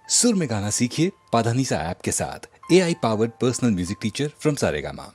सुर में गाना सीखिए पाधानीसा ऐप के साथ AI powered personal music teacher from Saregama.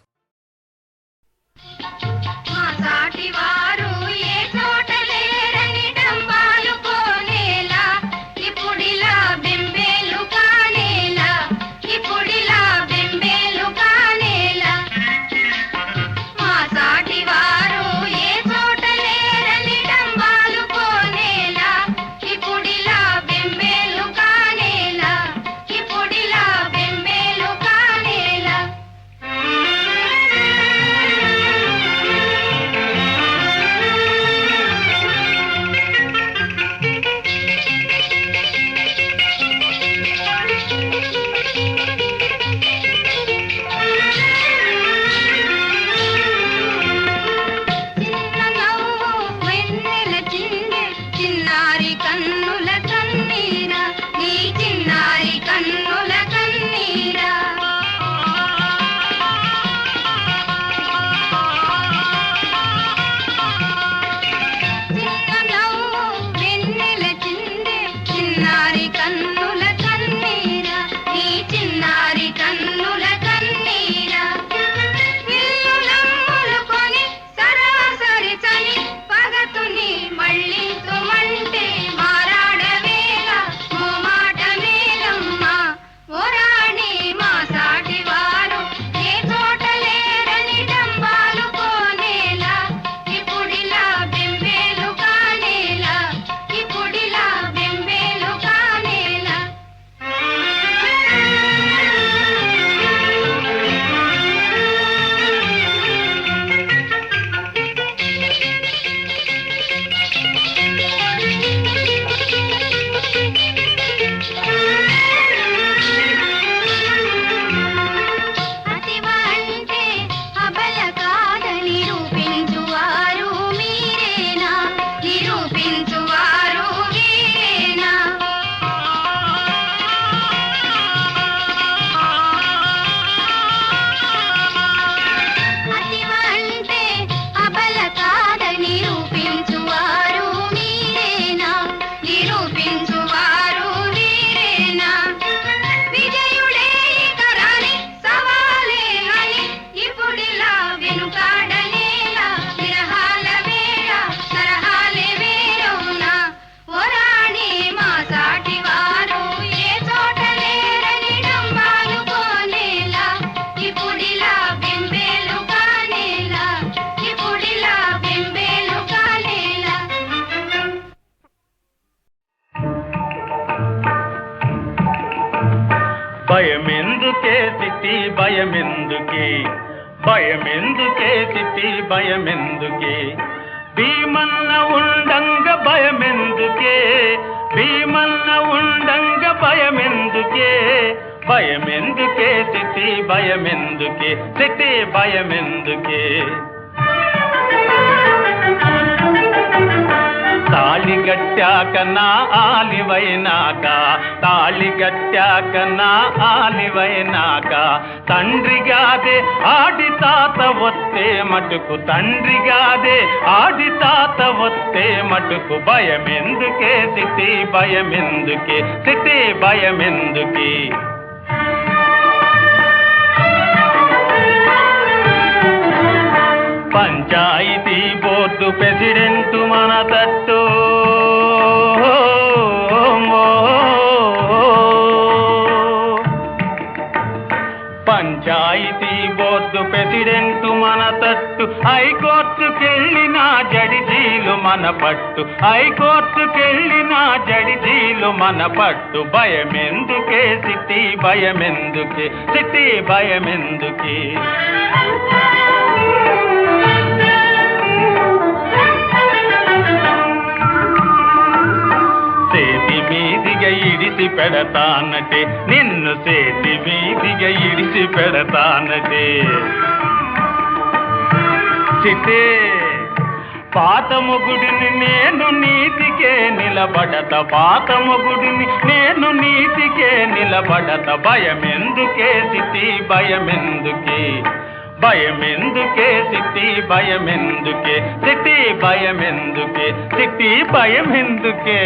భయమెందుకే సిటీ భయమెందుకే భయమెందుకే సిటీ భయమెందుకే భీమన్న ఉండంగ భయమెందుకే భీమన్న ఉండంగ భయమెందుకే భయమెందుకే సిటీ భయమెందుకే సిటీ భయమెందుకే తాళి గట్టాక నా ఆలివైనాక తాళి గట్టాక నా ఆలివైనాక తండ్రిగాదే ఆడి తాత వస్తే మటుకు తండ్రిగాదే ఆడి తాత వస్తే మటుకు భయమెందుకే సిటీ భయమెందుకే సిటీ భయమెందుకే పంచాయతీ బోర్డు ప్రెసిడెంట్ మన తట్టు పంచాయతీ బోర్డు ప్రెసిడెంట్ మన తట్టు హైకోర్టుకెళ్ళిన జడిజీలు మన పట్టు హైకోర్టుకెళ్ళిన జడిజీలు మన పట్టు భయమెందుకే సిటీ భయమెందుకే సిటీ భయమెందుకే సేతి మీదిగా ఇడిసి పెడతానటే నిన్ను సేతి మీదిగా ఇడిసి పెడతానటే సిటే పాత మొగుడిని నేను నీతికే నిలబడత పాత మొగుడిని నేను నీతికే నిలబడత భయమెందుకే సిటీ భయమెందుకే భయమెందుకే సిటీ భయమెందుకే సిటీ భయమెందుకే సిటీ భయమెందుకే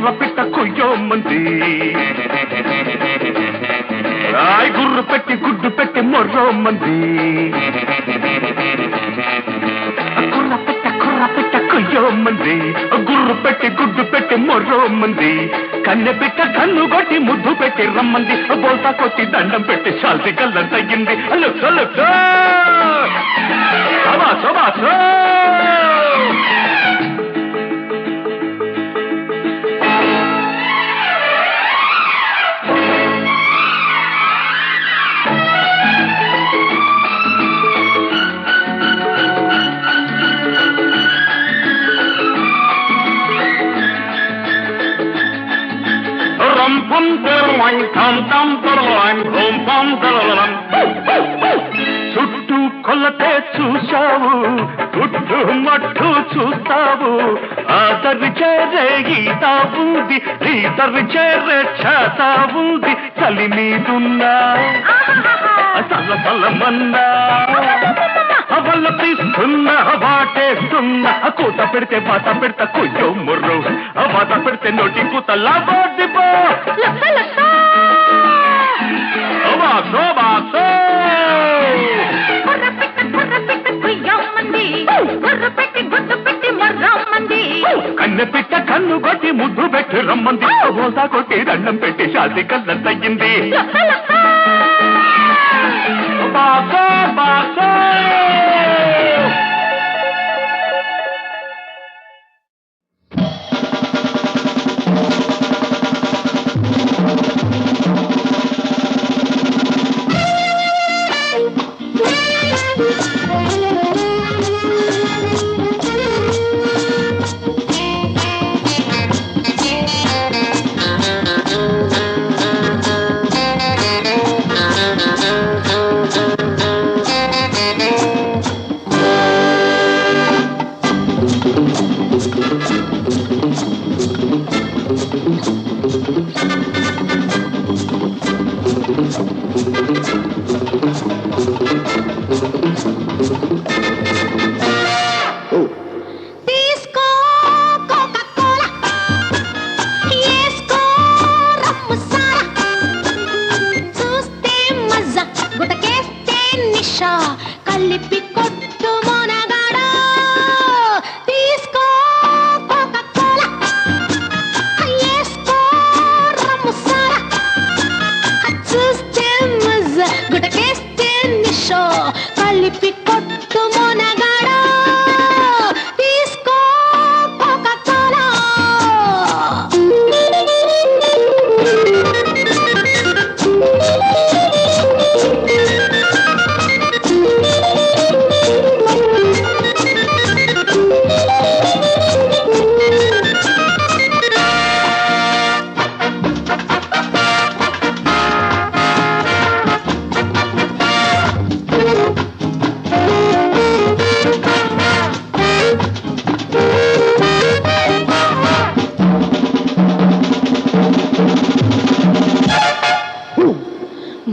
కుర్ర పిట్ట కొయ్యోమంది రాయ్ గుర్రు పెట్టి గుడ్డు పెట్టి మొర్రోమంది కుర్ర పిట్ట కొయ్యోమంది గుర్రు పెట్టి గుడ్డు పెట్టి మొర్రోమంది కన్నె పిట్ట కన్ను కొట్టి ముద్దు పెట్టి రమ్మంది బోల్తా కొట్టి దండం పెట్టి శాల్తి కళ్ళం తగ్గింది చుట్టూ కొల్లతే చూశావు గుట్టు మట్టు చూస్తావు ఆదరి చేరే గీత ఉంది ఈతరి చేరే చేత ఉంది చలి మీదున్నా చల్లమన్నా వల్ల తీస్తున్నా వాటేస్తున్నా కూత పెడితే బాత పెడతా కొయ్యో ముర్రు బాత పెడితే నోటి కూత లాబోదిపో కన్నె పిట్ట కన్ను కొట్టి ముద్దు పెట్టి రమ్మంది బోసా కొట్టి దండం పెట్టి శాంతి కళ్ళం తగ్గింది బాసో బాసో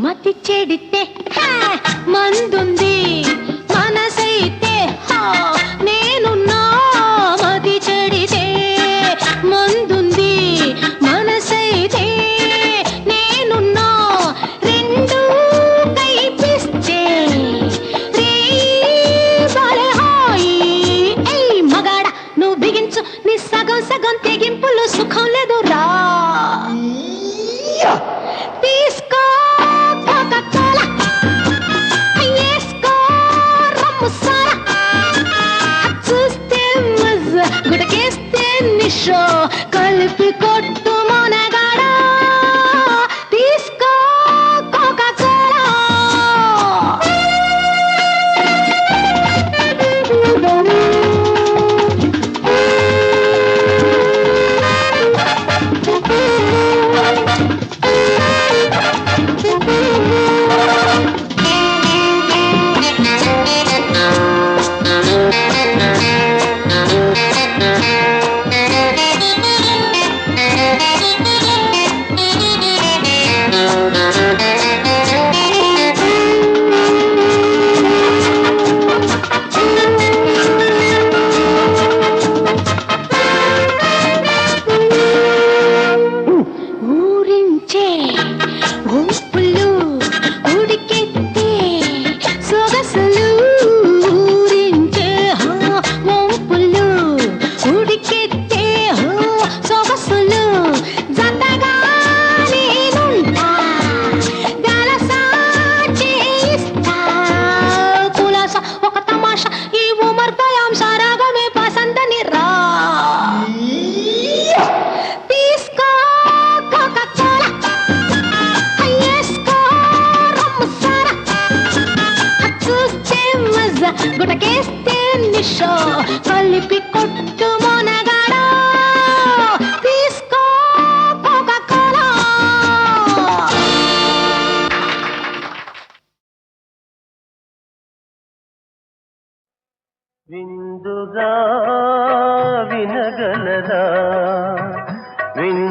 మతి చెడితే మందుంది మనసైతే నేనున్నా మతి చెడితే మందుంది మనసైతే నేనున్నా రెండు కైపిస్తే రే బాలే హాయి ఏయ్ మగాడ నువ్వు బిగించు నీ సగం సగం తెగింపులు సుఖం లేదు రా తీసుకో కలిపి కొట్టు మొనగాడా తీసుకో కోకా-కోలా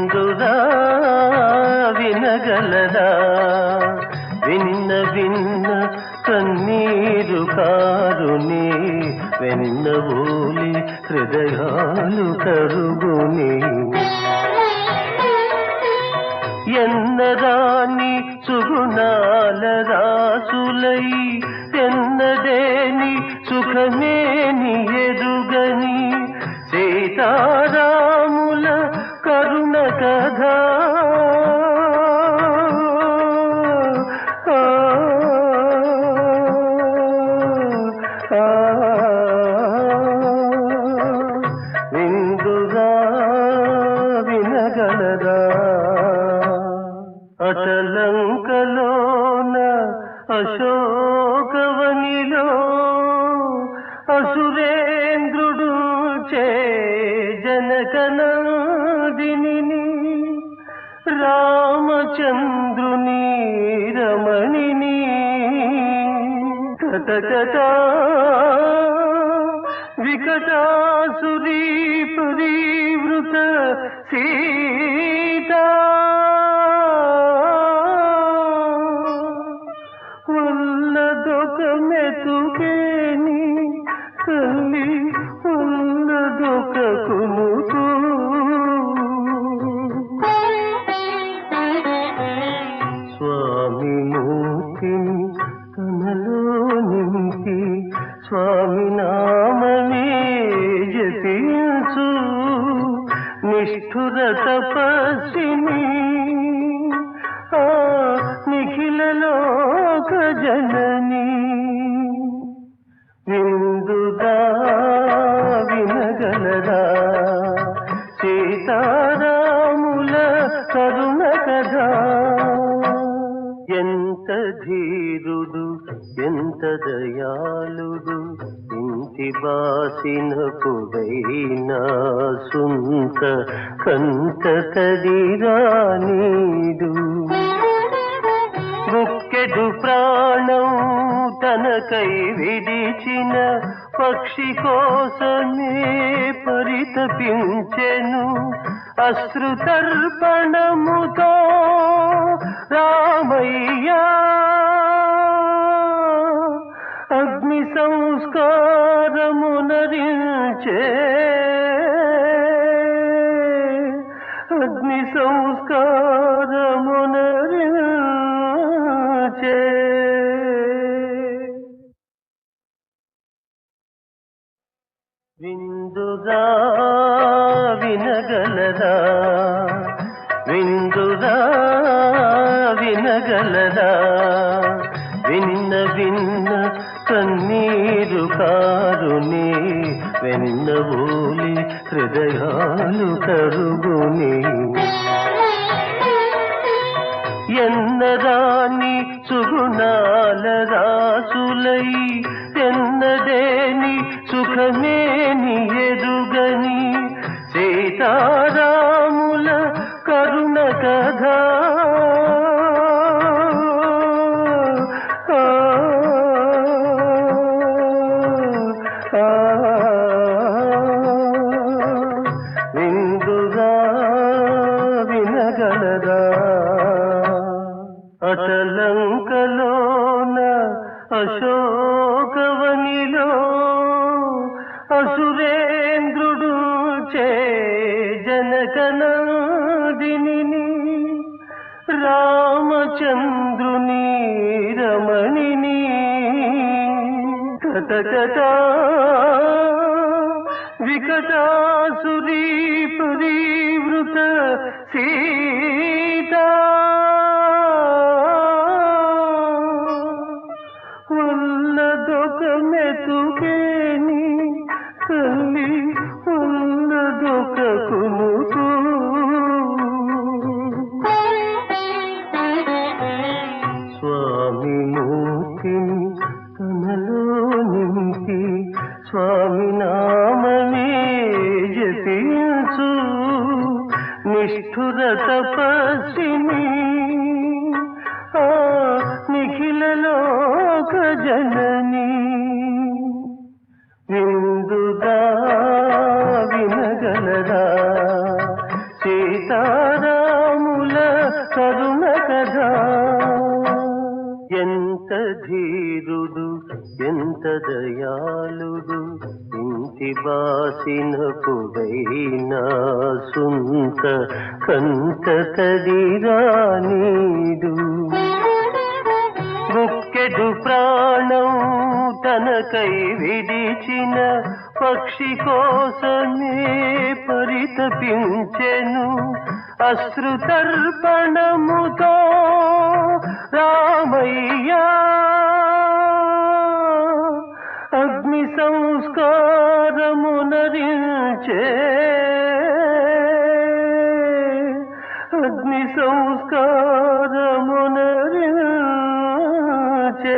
విందురా వినగలరా విన్న విన్న కన్నీరు కారుని వెన్నబోలి హృదయాలు కరుగుని ఎన్నదాని సుగుణాల రాసులై ఎన్నదేని సుఖమేని ఎరుగని సీతారాముల కరుణ కథ విందుగా వినగలరా అటలంకలోన అశోకవనిలో అసురేంద్రుడు చే జనకనాదిని రామచంద్రుని రమణిని కటకట వికటాసురీ పరివృత సీతా ఉన్నదొక మెతుకేని తల్లి ఉన్నదొక కుముతూ స్వామి మూర్తిని తనలో నింపి స్వామి నామమే జపించు నిష్ఠుర తపస్విని నిఖిల లోక జనని విందుగా వినగలరా సీతారాముల కరుణ కథ ఎంత ధీరుడు ఎంత దయాళుడు ఇంటి బాసిన పుడైనా సుంత కంత కదిరానీడు ముక్కెడు ప్రాణం తనకై విడిచిన పక్షి కోసమే పరితపించెను అశ్రుతర్పణముతో రామయ్యా అగ్ని సంస్కారమునరించే అగ్ని సంస్కారమునరించే విందుగా వినగలరా విందుగా వినగలరా విన్న విన్న కన్నీరు కారుని వెన్నబోలి హృదయాలు కరుగుని ఎన్నదాని సుగుణాల రాసులై ఎన్నదేని సుఖమేని ఎరుగని సీతారాముల కరుణ కథ విందుగా వినగలరా అటలంకలోన అశోకవనిలో అసురేంద్రుడు చే జనకనాదిని రామచంద్రుని రమణిని కటకట వికటాసురీ పరివృత సీతా ఉన్నదొక మెతుకేని తల్లి ఉన్నదొక కుముతూ స్వామి మూర్తిని తనలో నింపి స్వామి నామమే జపించు నిష్ఠుర తపస్విని నిఖిల లోక జనని విందుగా వినగలరా సీతా కరుణ కదా ఎంత ధీరుడు ఎంత దయాళుడు ఇంటి బాసిన పుడైనా సుంత కంట తడిరానీడు బుక్కెడు ప్రాణం తనకై విడిచిన పక్షి కోసమే పరితపించెను అశ్రుతర్పణముతో రామయ్యా అగ్ని సంస్కారమునరించే అగ్ని సంస్కారమునరించే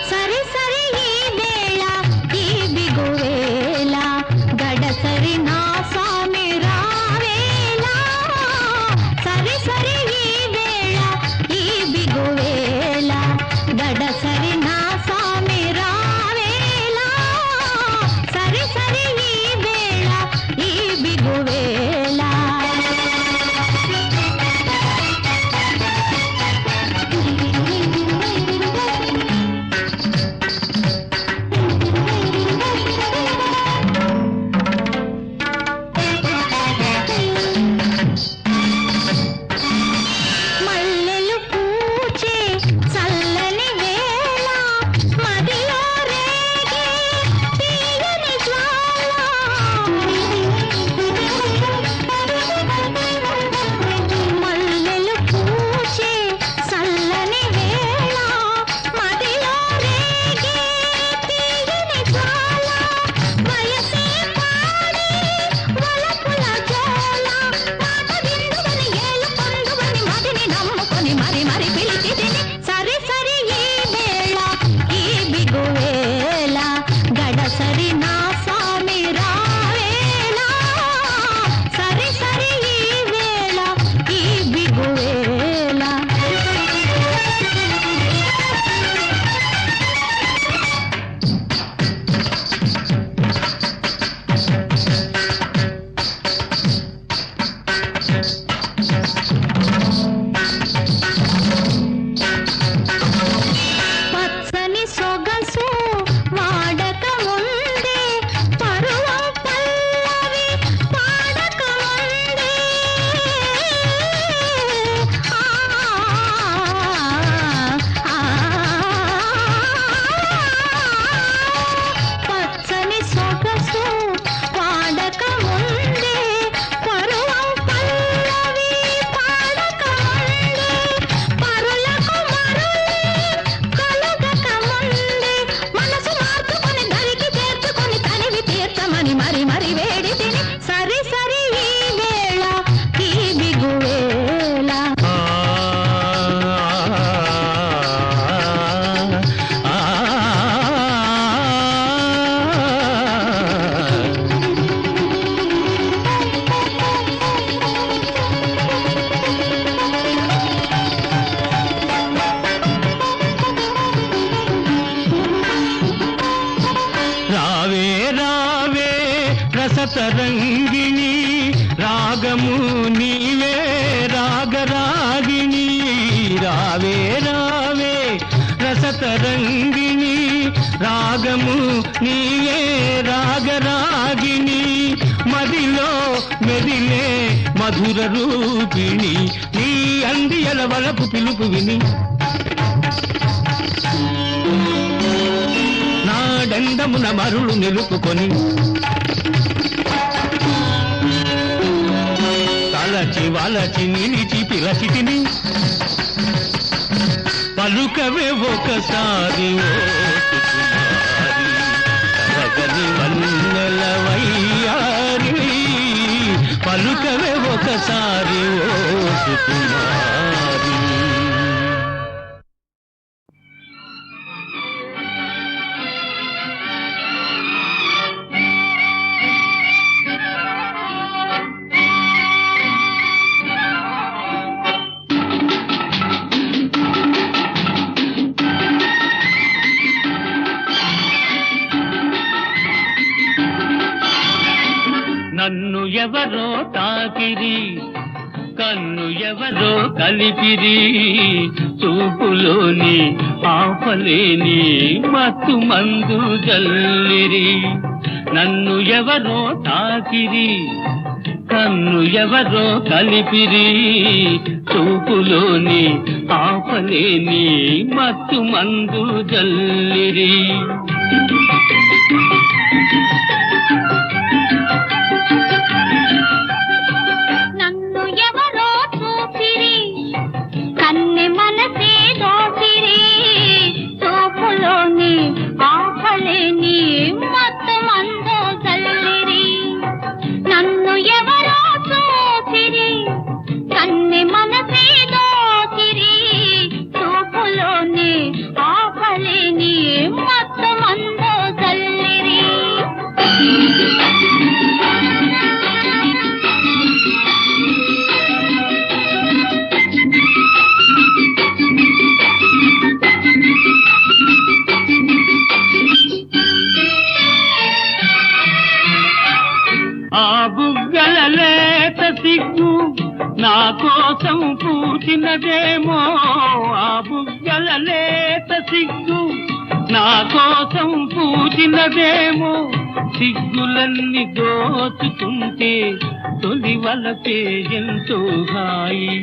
సరి సరి ఈ వేళ ఈ బిగువేళ గడసరి నా స్వామి రావేళ సరి సరి ఈ వేళ ఈ బిగువేళ గడసరి నా స్వామి రావేళ సరి సరి ఈ వేళ ఈ బిగువేళ మల్లెలు పూచే చల్లని వేళ మదిలో రేగే తీయని జ్వాల మల్లెలు పూచే చల్లని వేళ మదిలో రేగే తీయని జ్వాల వయసే పాడి వలపుల జోల మాట విందువని ఏలు పొందువని మదిని నమ్ముకొని మరి మరి పిలిచి తిని సరి సరి ఈ వేళ ఈ బిగువేళ గడసరి నా స్వామి రావేళ సరి సరి ఈ వేళ ఈ బిగువేళ పచ్చని సొగసు వాడక ముందే పరువం పల్లవి పాడక ముందే పచ్చని సొగసు వాడక ముందే పరువం పల్లవి పాడక ముందే పరులకు మరులే కలుగక ముందే మనసు మార్చుకొని దరికి చేర్చుకొని తనివి తీర్చమని మరి మరి వేడి తిని సరి సరి ఈ వేళ ఈ బిగువేళ రావే రావే రసతరంగిణి రాగము నీవే రాగరాగిణి రావే రావే రసతరంగిణి రాగము నీవే రాగరాగిణి మదిలో మెదిలే మధుర రూపిణి నీ అందియల వలపు పిలుపు విని నాడందమున మరులు నిలుపుకొని తలచి వలచి నిలిచి పిలచితిని పలుకవే ఒకసారి ఓ సుకుమారి తరగని వన్నెల వయ్యారి పలుకవే ఒకసారి ఓ సుకుమారి నన్ను ఎవరో తాకిరి, కన్ను ఎవరో కలిపిరి, చూపులోని ఆపలేని మత్తు మందు జల్లిరి. నన్ను ఎవరో తాకిరి, కన్ను ఎవరో కలిపిరి, చూపులోని ఆపలేని మత్తు మందు జల్లిరి. నన్ను ఎవరో చూసిరి, కన్నె మనసే దోసిరి, చూపులోని ఆపలేని మత్తు మందు జల్లిరి. నన్ను ఎవరో చూసిరి, కన్నె మనసే దోసిరి, చూపులోని ఆపలేని మత్తు మందు జల్లిరి. ఆ బుగ్గల లేత సిగ్గు నా కోసం పూచినదేమో, ఆ బుగ్గల లేత సిగ్గు నా కోసం పూచినదేమో, సిగ్గులన్నీ దోచుకుంటే తొలి వలపే ఎంతో హాయి.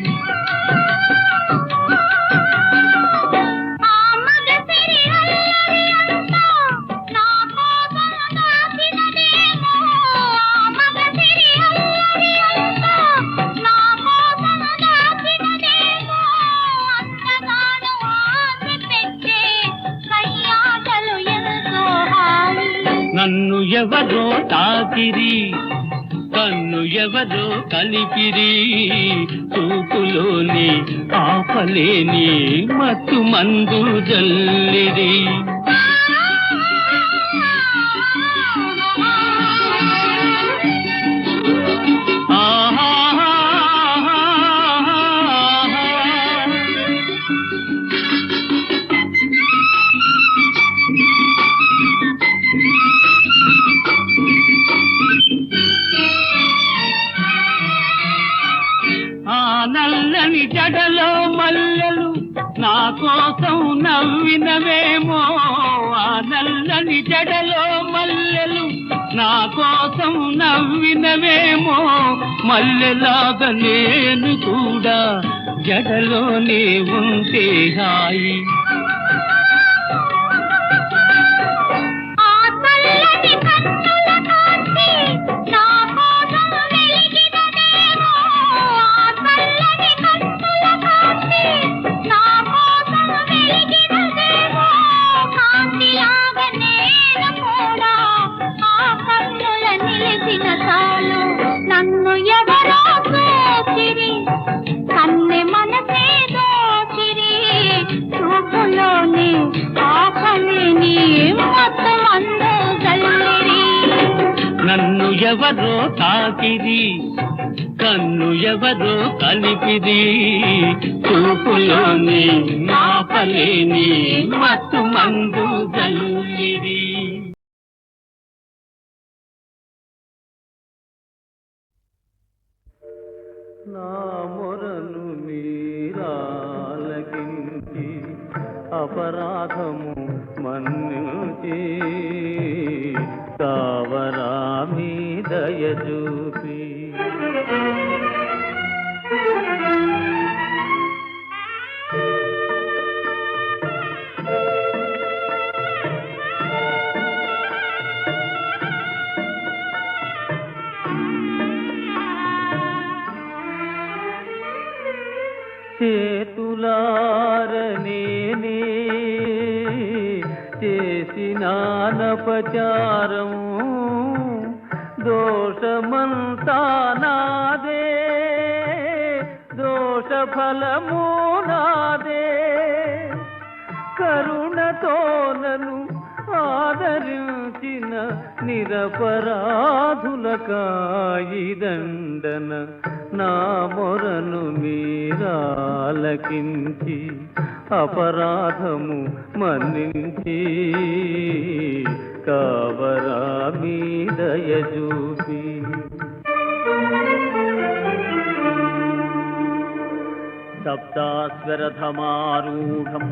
నన్ను ఎవరో తాకిరి, కన్ను ఎవరో కలిపిరి, చూపులోని ఆపలేని మత్తు మందు జల్లిరి. ఆ నల్లని జడలో మల్లెలు నా కోసం నవ్వినవేమో, ఆ నల్లని జడలో మల్లెలు నా కోసం నవ్వినవేమో, మల్లెలాగా నేను కూడా జడలోనే ఉంటే హాయి. నన్ను ఎవరో చూసిరి, కన్నె మనసే దోచిరి, చూపులోని ఆపలేని మత్తు మందు జల్లిరి. నన్ను ఎవరో తాకిరి, కన్ను ఎవరో కలిపిరి, చూపులోని ఆపలేని మత్తు మందు జల్లిరి. నా మొరను మీరాలకించి అపరాధము మన్నించి కావరా మీ దయ చూపి. చేతులారనేనే చేసినానపచారం, దోషమంతా నాదే, దోష ఫలము నాదే. కరుణతో నన్ను ఆదరించిన నిరపరాధులకాయి దండన. నా మొరను మీరాలకించి అపరాధము మన్నించి కావరా మీ దయ చూపి. సప్తాస్వరథమారూఢం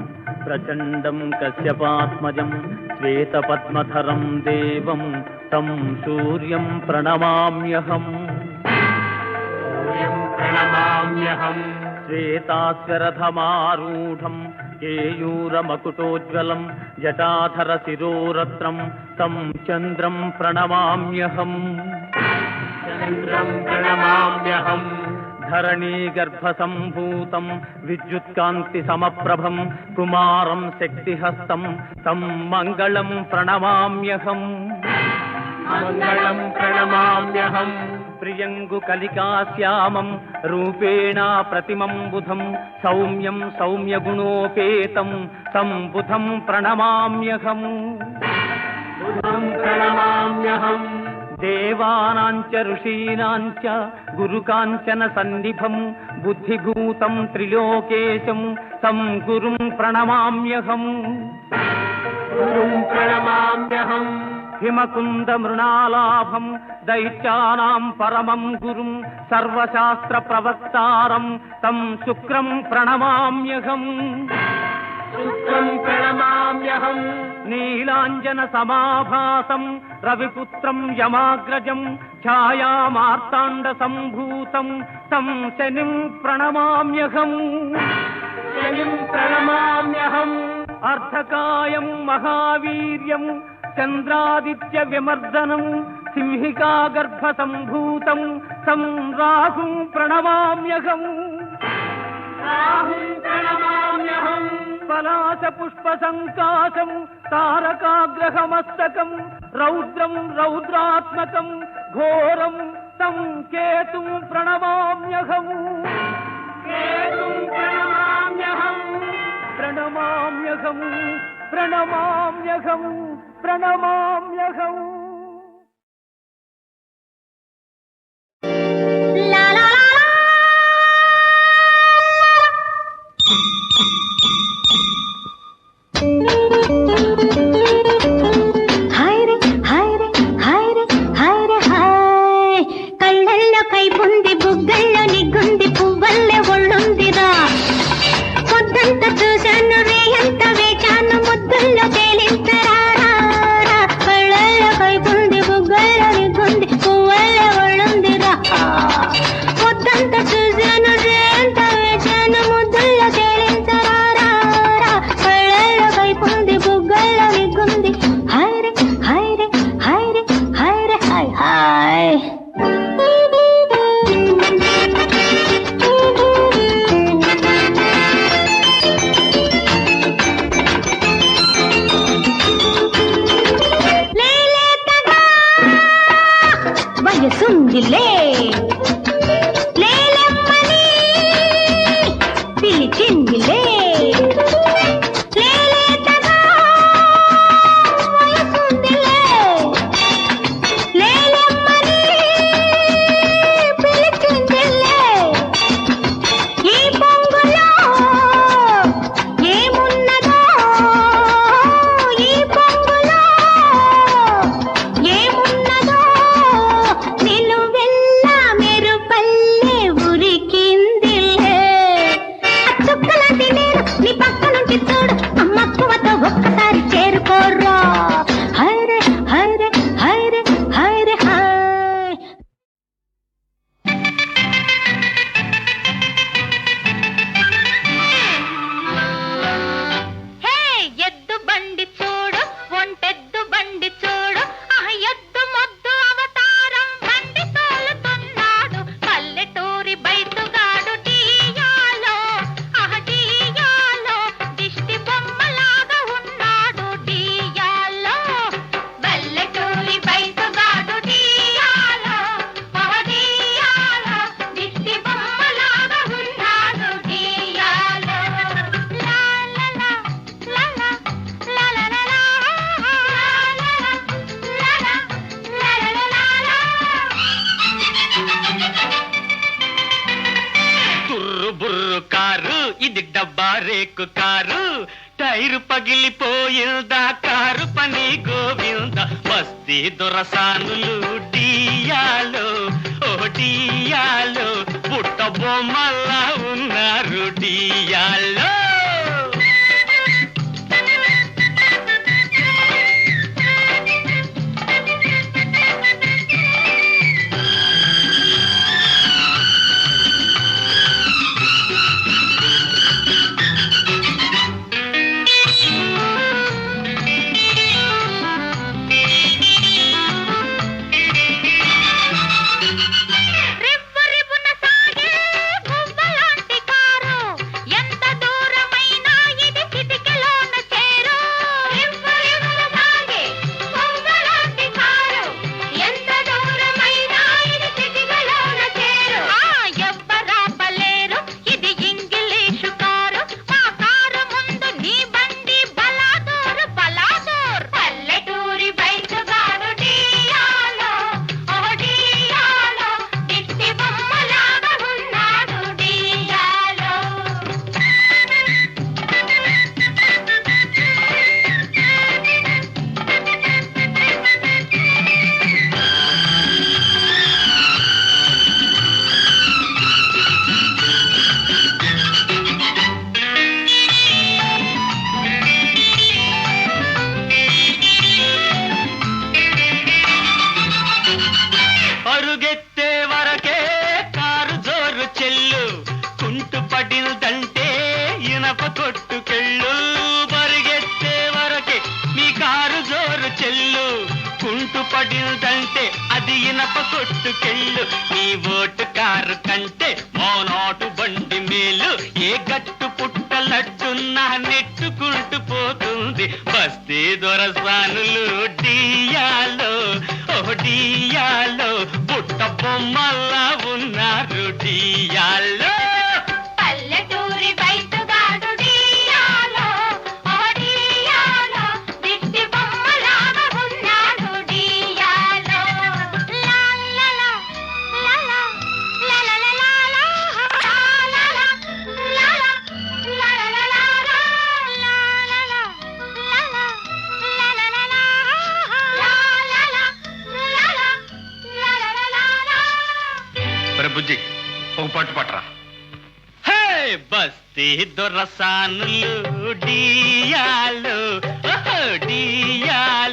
ప్రచండం కశ్యపాత్మజం శ్వేతపద్మధరం దేవం తం సూర్యం ప్రణమామ్యహం. శ్వేతాస్వరథమారూఢం కేయూరమకుటోజ్వలం జటాధర శిరోరత్నం తం చంద్రం ప్రణమామ్యహం. ధరణీగర్భసంభూతం విద్యుత్కాంతి సమప్రభం కుమారం శక్తిహస్తం తం మంగళం ప్రణమామ్యహం. ప్రియంగు కలికాశ్యామం రూపేణ ప్రతిమం బుధం సౌమ్యం సౌమ్యగుణోపేతం తం బుధం ప్రణమామ్యహం. దేవానాంచ ఋషీనాంచ గురుకాంచన సన్నిభం బుద్ధిభూతం త్రిలోకేశం తం గురుం ప్రణమామ్యహం. హిమకుంద మృణాలాభం దైత్యానాం పరమం గురుం సర్వశాస్త్ర ప్రవక్తారం తం శుక్రం ప్రణమామ్యహం. నీలాంజన సమాభాసం రవిపుత్రం యమాగ్రజం ఛాయామార్తాండ సంభూతం తం శనిం ప్రణమామ్యహం. అర్ధకాయం మహావీర్యం చంద్రాదిత్య విమర్దనం సింహికా గర్భ సంభూతం తం రాహుం ప్రణమామ్యహం. పలాశ పుష్ప సంకాశం తారకాగ్రహమస్తకం రౌద్రం రౌద్రాత్మకం ఘోరం తం కేతుం ప్రణమామ్యహం. ప్రణమామ్యహం ప్రణమామ్యహం ప్రణమామ్యహం. కళ్ళల్లో కైపుంది బుగ్గల్లో నిగ్గుంది పువ్వల్లే ఒళ్ళుందిరా పొద్దంత చూశాను రేయంత వేచాను ముద్దుల్లో తేలించరా. కళ్ళల్లో కైపుంది బుగ్గల్లో నిగ్గుంది పువ్వల్లే ఒళ్ళుందిరా పొద్దంత చూశాను రేయంత వేచాను ముద్దుల్లో తేలించరా. కళ్ళల్లో కైపుంది బుగ్గల్లో నిగ్గుంది హైరే హైరే హైరే హైరే హాయ్ హాయ్. వయసుందిలే లేలమ్మని పిలిచిందిలే లేలేతగా వయసుందిలే లేలమ్మని పిలిచిందిలే. ఈ పొంగులో ఏమున్నదో ఈ పొంగులో ఏమున్నదో నిలువెల్ల మెరుపల్లె ఉరికిందిలే. చుక్కలాంటి నేను నీ పక్క నుంచి చూడు అమ్మక్కువతో ఒక్కసారి చేరుకోర్రా. హైరే హైరే హైరే హైరే హాయ్. హే ఎద్దు బండి చూడు ఒంటెద్దు బండి చూడు ఆ ఎద్దు మొద్దు అవతారం బండి తోలుతున్నాడు పల్లెటూరి బైతుగాడు డియాలో డియాలో దిష్టి బొమ్మలాగా ఉన్నాడు డియాలో పల్లెటూరి బైతుగాడు డియాలో డియాలో దిష్టి బొమ్మలాగా ఉన్నాడు డియాలో. లా లా లా లా లా లా లా లా బుర్రు బుర్రు కారు ఇది డబ్బా రేకు కారు టైరు పగిలిపోయిందా కారు పని గోవింద బస్తీ దొరసానులు డియాలో ఓ డియాలో పుట్ట బొమ్మలా ఉన్నారు డియాలో. రివ్వురివ్వున సాగే గువ్వలాంటి కారు, ఎంత దూరమైనా ఇది చిటికెలోన చేరు. రివ్వురివ్వున సాగే గువ్వలాంటి కారు, ఎంత దూరమైనా ఇది చిటికెలోన చేరు. ఎవ్వరాపలేరు, ఇది ఇంగిలీషు కారు. మా కారు ముందు నీ బండి బలాదూర్ బలాదూర్. పల్లెటూరి బైకుగాడు డియాలో, ఓ డియాలో, దిట్టి బొమ్మలాగా ఉన్నాడు డియాలో. పరుగెత్తే వరకే కారు జోరు చెల్లు, కుంటు పడిందంటే ఇనప కొట్టుకెళ్ళు. పరుగెత్తే వరకే మీ కారు జోరు చెల్లు, కుంటు పడిందంటే అది ఇనప కొట్టుకెళ్ళు. నీ ఓటు కారు కంటే మోనోటు బండి మేలు, ఏ గట్టు పుట్టలట్టున్నా నెట్టుకుంటూ పోతుంది. బస్తీ దొరసానులు డియాలో, ఓ డియాలో, పుట్ట బొమ్మల్లా ఉన్నారు డియాలో. పల్లెటూరి బైకుగాడు డియాలో, ఓ డియాలో, దిట్టి బొమ్మలాగా ఉన్నాడు డియాలో. లాలలా, లాలా, లాలలాలా, లాలలా, లాలా, లాలలాలా, లాలలా, లాలా, లాలలాలా, లాలలా, లాలా, లాలలాలా. బుజ్జి ఒక పట్టు పట్టరా. హే బస్తీ దొరసానులు డియాలో, ఓహో డియాలో.